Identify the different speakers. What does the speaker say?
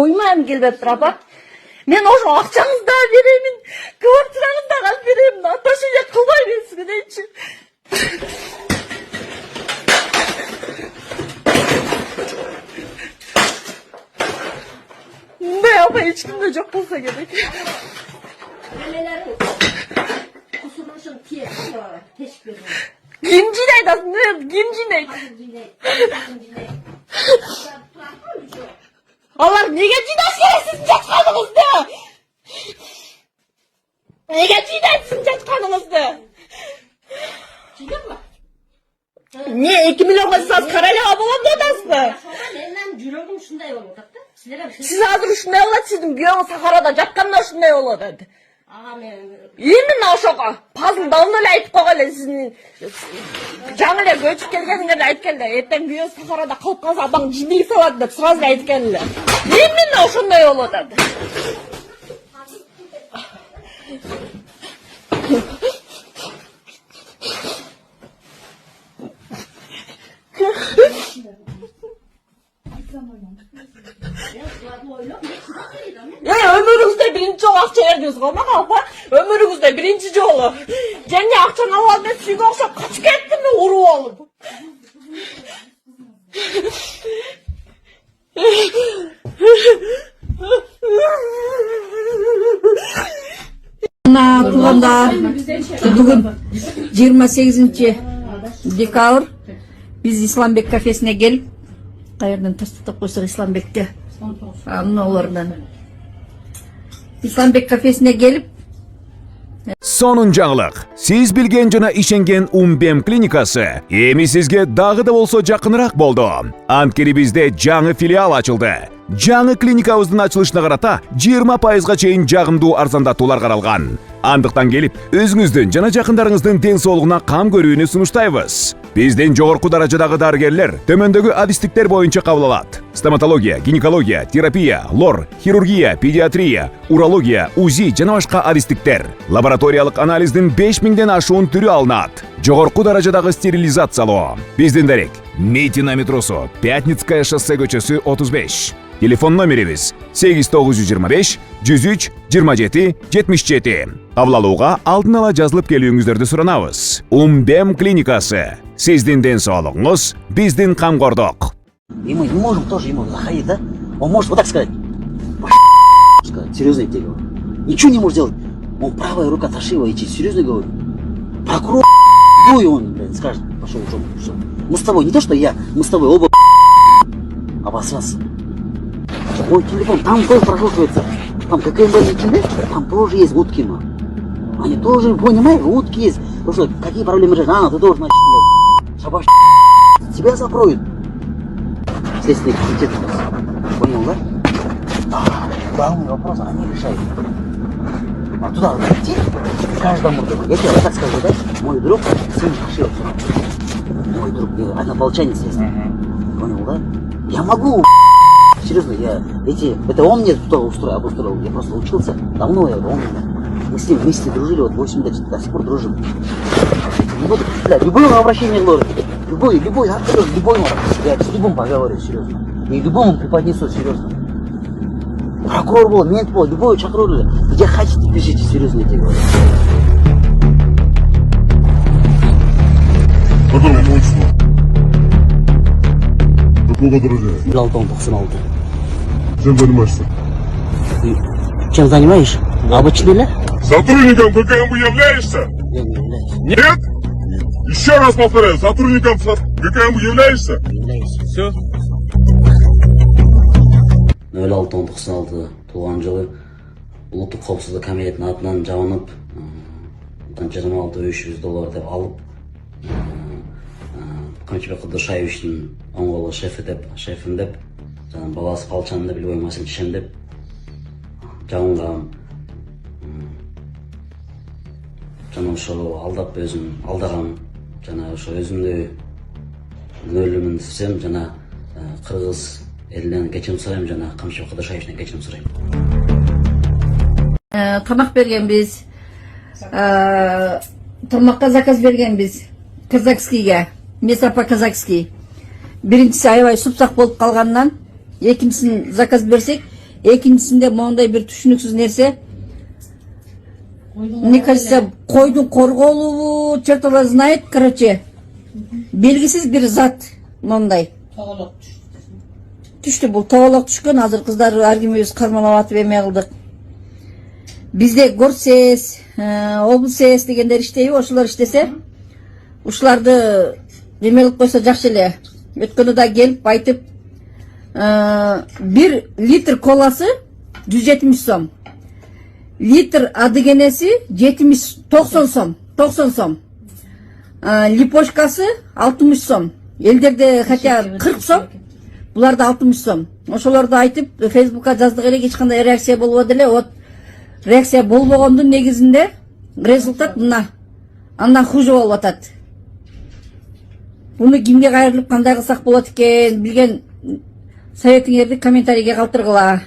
Speaker 1: коймайм келбептир апа. Мен ошо акчаңызды да беремин, квартираңызды да алып беремин. Отношения кылбай берсиңер дейчи. Мындай апа эч кимде жок болсо керек.
Speaker 2: Kusurmuşum ki, teşekkür ederim.
Speaker 1: Ким жинайт асың? Ким жинайт? Алар неге жинаш керек сиздин жатканыңызды? Неге жинайт сиздин жатканыңызды?
Speaker 2: Жинап ма?
Speaker 1: Не 2 миллионга сиз карайлага болот деп атасызбы?
Speaker 2: Менен жүрөгүм ушундай болуп атат да.
Speaker 1: Сиз азыр ушундай болот, сиздин күйөөңүз Сахарада жатканда ушундай болот эди.
Speaker 2: Ага мен
Speaker 1: Именно ошого пазыл давно эле айтып койгон сиздин жаңы эле көчүп келгениңерди айткан эле. Эртең күйөөңүз Сахарада калып калса апаң жибиги салат деп сразу айткан эле. Именно ошондой болот эди. Өмүрүңүздө биринчи жолу акча бердиңиз го мага апа. Өмүрүңүздө биринчи жолу. Жеңге акчаны алып алып мен сүйгө окшоп качып кеттимби уруп алып.
Speaker 3: Туугандар, бүгүн 28-декабрь биз Исламбек кафесине келип, каерден тастап койсок Исламбекке. Мыналардан. Исламбек кафесине келип,
Speaker 4: Сонун жаңылык. Сиз билген жана ишенген Умбем клиникасы эми сизге дагы да болсо жакыныраак болду. Анткени бизде жаңы филиал ачылды. Жаңы клиникабыздын ачылышына карата 20%га чейин жагымдуу арзандатуулар каралган. Андыктан келип, өзүңүздүн жана жакындарыңыздын ден соолугуна кам көрүүнү сунуштайбыз. Бизден жогорку даражадагы дарыгерлер төмөндөгү адистиктер боюнча кабыл алат. Стоматология, гинекология, терапия, лор, хирургия, педиатрия, урология, УЗИ жана башка адистиктер. Лабораториялык анализдин 5000ден ашуун түрү алынат. Жогорку даражадагы стерилизациялоо. Биздин дарек Митина метросу, Пятницкое шоссе көчөсү 35. Телефон номерибиз 8925 103 27 77. Кабыл алууга алдын ала жазылып келүүңүздөрдү суранабыз. Умбем клиникасы. Сиздин ден соолугуңуз, биздин камкордук.
Speaker 5: И мы не можем тоже ему заходить, да? Он может вот так сказать. Серьезно я тебе говорю. Ничего не может сделать. Он правая рука Ташиева, я тебе серьезно говорю. Прокурор он, блин, скажет, пошел в жопу. Мы с тобой, не то что я, мы с тобой оба обосраться. Мой телефон, там тоже прослушивается. Там ККМБ начинает, там тоже есть утки, ма. Они тоже, понимаешь, утки есть. Ну что, какие проблемы же? А, ты должен, значит, блядь. Шабаш, тебя закроют. Следственный комитет у нас. Понял, да? Главный вопрос они решают. А туда надо идти, каждому другу. Я тебе вот так скажу, да? Мой друг сын Ташиева. Мой друг, однополчанец есть. Понял, да? Я могу, серьезно, это он мне что обустроил, я просто учился, давно он меня. Мы с ним вместе дружили, вот 8 лет, до сих пор дружим. Вот, бля, любое обращение Лоры, любой, любой, я с любым поговорю, серьезно. И любому преподнесу, серьезно. Прокурор был, мент был, любой чакрор, где хотите, пишите, серьезно, я тебе говорю.
Speaker 6: Какого числа? Какого дорожия?
Speaker 5: 96.
Speaker 6: Чем занимаешься?
Speaker 5: Ты чем занимаешь? Обычный, да?
Speaker 6: Сотрудником ГКМБ являешься?
Speaker 5: Я не являюсь.
Speaker 6: Нет? Еще раз повторяю, сотрудником ГКМБ являешься?
Speaker 5: Являюсь.
Speaker 6: Все?
Speaker 5: 06-96 туған жылы Улуттук коопсуздук комитетинин атынан жабынып, $26,300 деп алып, Камчыбек Кудушаевичтин оңголу шефим деп, жана баласы Калчанды билбой масын чишем деп жабынгам. Жана ошол алдап өзүм алдагам, жана ошо өзүмдү өлүмүн десем, жана кыргыз элинен кечирим сурайм, жана Камчыбек Кудушаевичтен кечирим сурайм.
Speaker 3: тамак бергенбиз, тамакка заказ бергенбиз, казакскийге, мясо по-казакски. Биринчиси аябай супсак болуп калгандан, экинчисин заказ берсек, экинчисинде моундай бир түшүнүксүз нерсе. Мне кажется, койдун корголубу, черт его знает, короче. Белгисиз бир зат моундай. Түштү, бул тоголок түшкөн, азыр кыздар ар кимибиз кармалап атып эме кылдык. Бизде горсез, облсез дегендер иштейби, ошолор иштесе, ушуларды неме кылып койсо жакшы эле. Өткөндө да келип айтып, 1 литр коласы 170 сом. Литр адыгенеси 90 сом. 90 сом. Липошкасы 60 сом. Элдерде хотя 40 сом, буларда 60 сом. Ошолорду айтып, Фейсбукка жаздык эле, эч кандай реакция болбоду эле. Вот реакция болбогондун негизинде результат мына. Андан хуже болуп атат. Буну кимге кайрылып кандай кылсак болот экен, билген советиңерди комментарийге калтыргыла.